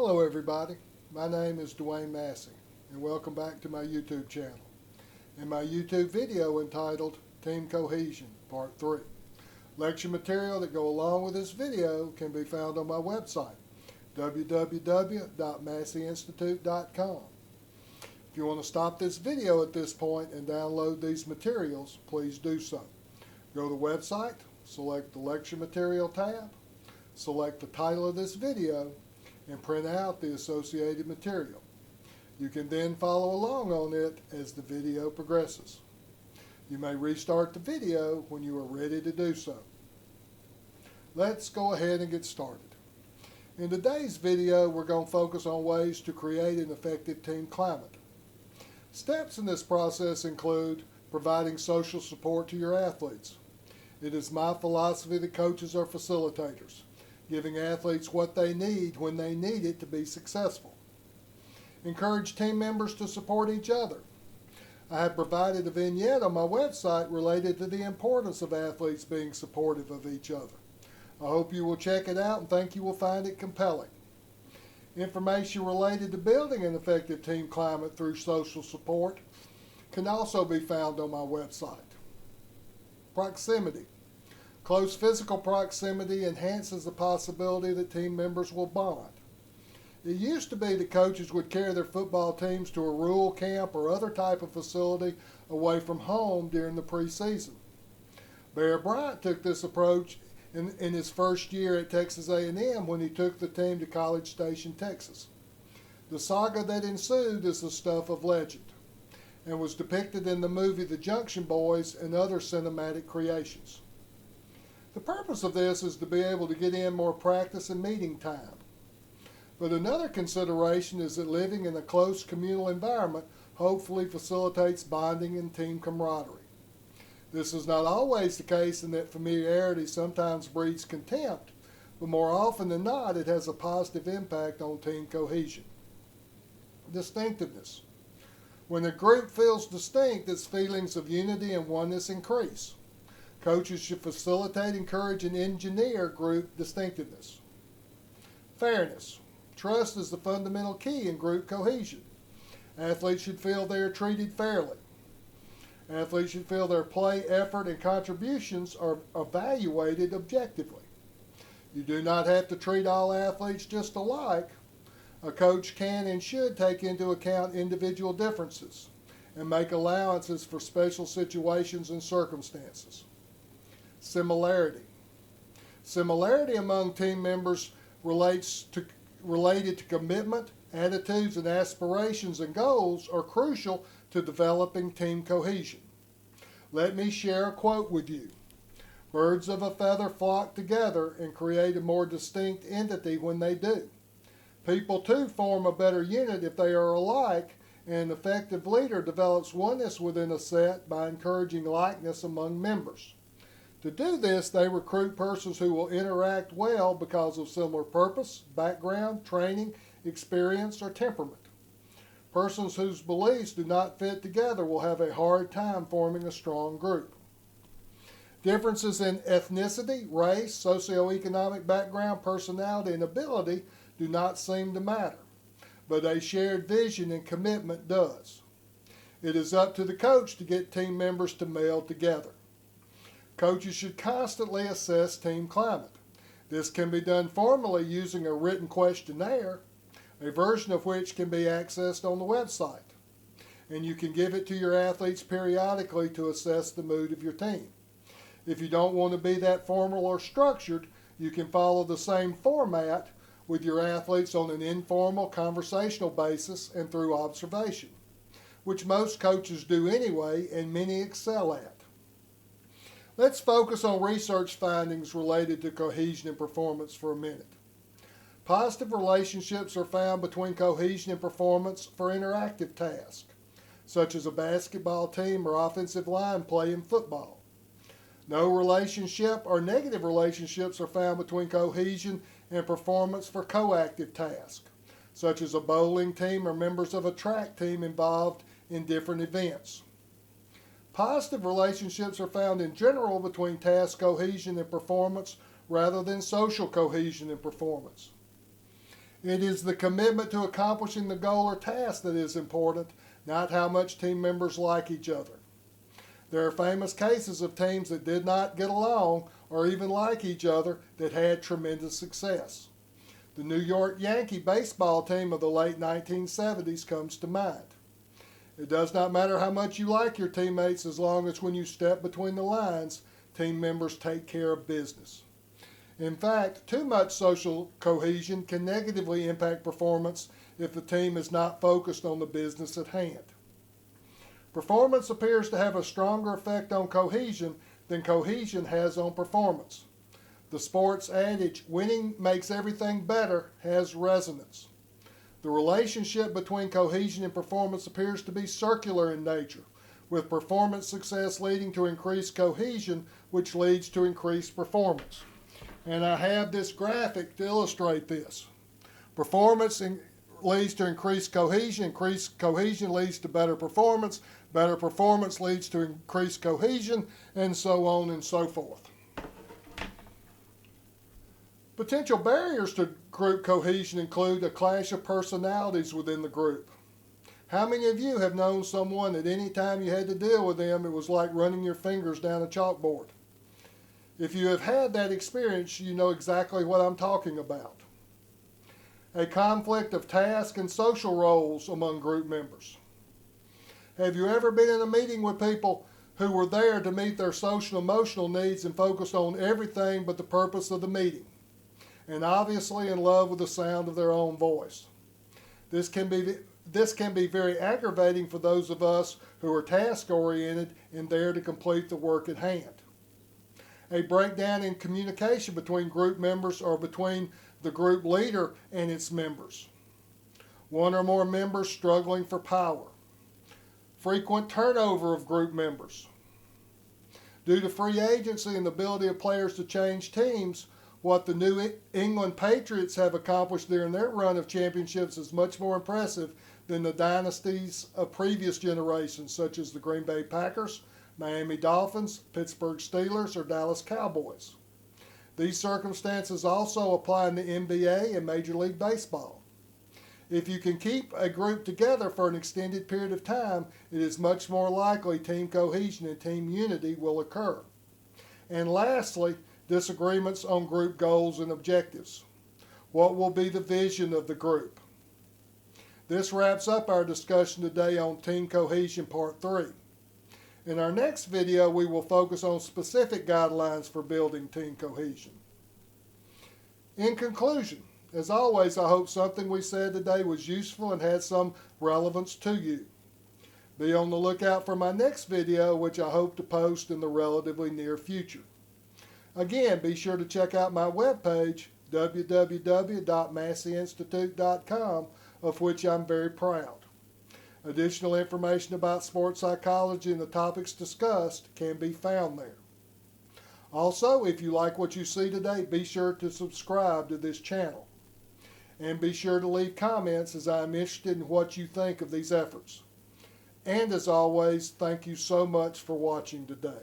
Hello everybody, my name is Dwayne Massey and welcome back to my YouTube channel and my YouTube video entitled Team Cohesion Part 3. Lecture material that go along with this video can be found on my website www.masseyinstitute.com. If you want to stop this video at this point and download these materials, please do so. Go to the website, select the lecture material tab, select the title of this video, and print out the associated material. You can then follow along on it as the video progresses. You may restart the video when you are ready to do so. Let's go ahead and get started. In today's video, we're going to focus on ways to create an effective team climate. Steps in this process include providing social support to your athletes. It is my philosophy that coaches are facilitators, giving athletes what they need when they need it to be successful. Encourage team members to support each other. I have provided a vignette on my website related to the importance of athletes being supportive of each other. I hope you will check it out and think you will find it compelling. Information related to building an effective team climate through social support can also be found on my website. Proximity. Close physical proximity enhances the possibility that team members will bond. It used to be that coaches would carry their football teams to a rural camp or other type of facility away from home during the preseason. Bear Bryant took this approach in his first year at Texas A&M when he took the team to College Station, Texas. The saga that ensued is the stuff of legend and was depicted in the movie The Junction Boys and other cinematic creations. The purpose of this is to be able to get in more practice and meeting time. But another consideration is that living in a close communal environment hopefully facilitates bonding and team camaraderie. This is not always the case in that familiarity sometimes breeds contempt, but more often than not it has a positive impact on team cohesion. Distinctiveness. When a group feels distinct, its feelings of unity and oneness increase. Coaches should facilitate, encourage, and engineer group distinctiveness. Fairness. Trust is the fundamental key in group cohesion. Athletes should feel they are treated fairly. Athletes should feel their play, effort, and contributions are evaluated objectively. You do not have to treat all athletes just alike. A coach can and should take into account individual differences and make allowances for special situations and circumstances. Similarity. Similarity among team members related to commitment, attitudes, and aspirations and goals are crucial to developing team cohesion. Let me share a quote with you. Birds of a feather flock together and create a more distinct entity when they do. People too form a better unit if they are alike, and an effective leader develops oneness within a set by encouraging likeness among members. To do this, they recruit persons who will interact well because of similar purpose, background, training, experience, or temperament. Persons whose beliefs do not fit together will have a hard time forming a strong group. Differences in ethnicity, race, socioeconomic background, personality, and ability do not seem to matter, but a shared vision and commitment does. It is up to the coach to get team members to meld together. Coaches should constantly assess team climate. This can be done formally using a written questionnaire, a version of which can be accessed on the website. And you can give it to your athletes periodically to assess the mood of your team. If you don't want to be that formal or structured, you can follow the same format with your athletes on an informal conversational basis and through observation, which most coaches do anyway and many excel at. Let's focus on research findings related to cohesion and performance for a minute. Positive relationships are found between cohesion and performance for interactive tasks, such as a basketball team or offensive line play in football. No relationship or negative relationships are found between cohesion and performance for coactive tasks, such as a bowling team or members of a track team involved in different events. Positive relationships are found in general between task cohesion and performance rather than social cohesion and performance. It is the commitment to accomplishing the goal or task that is important, not how much team members like each other. There are famous cases of teams that did not get along or even like each other that had tremendous success. The New York Yankee baseball team of the late 1970s comes to mind. It does not matter how much you like your teammates as long as when you step between the lines, team members take care of business. In fact, too much social cohesion can negatively impact performance if the team is not focused on the business at hand. Performance appears to have a stronger effect on cohesion than cohesion has on performance. The sports adage, winning makes everything better, has resonance. The relationship between cohesion and performance appears to be circular in nature, with performance success leading to increased cohesion, which leads to increased performance. And I have this graphic to illustrate this. Performance leads to increased cohesion leads to better performance leads to increased cohesion, and so on and so forth. Potential barriers to group cohesion include a clash of personalities within the group. How many of you have known someone that any time you had to deal with them, it was like running your fingers down a chalkboard? If you have had that experience, you know exactly what I'm talking about. A conflict of task and social roles among group members. Have you ever been in a meeting with people who were there to meet their social and emotional needs and focused on everything but the purpose of the meeting, and obviously in love with the sound of their own voice? This can be very aggravating for those of us who are task-oriented and there to complete the work at hand. A breakdown in communication between group members or between the group leader and its members. One or more members struggling for power. Frequent turnover of group members. Due to free agency and the ability of players to change teams, what the New England Patriots have accomplished during their run of championships is much more impressive than the dynasties of previous generations, such as the Green Bay Packers, Miami Dolphins, Pittsburgh Steelers, or Dallas Cowboys. These circumstances also apply in the NBA and Major League Baseball. If you can keep a group together for an extended period of time, it is much more likely team cohesion and team unity will occur. And lastly, disagreements on group goals and objectives. What will be the vision of the group? This wraps up our discussion today on Team Cohesion Part 3. In our next video, we will focus on specific guidelines for building team cohesion. In conclusion, as always, I hope something we said today was useful and had some relevance to you. Be on the lookout for my next video, which I hope to post in the relatively near future. Again, be sure to check out my webpage, www.masseyinstitute.com, of which I'm very proud. Additional information about sports psychology and the topics discussed can be found there. Also, if you like what you see today, be sure to subscribe to this channel. And be sure to leave comments, as I'm interested in what you think of these efforts. And as always, thank you so much for watching today.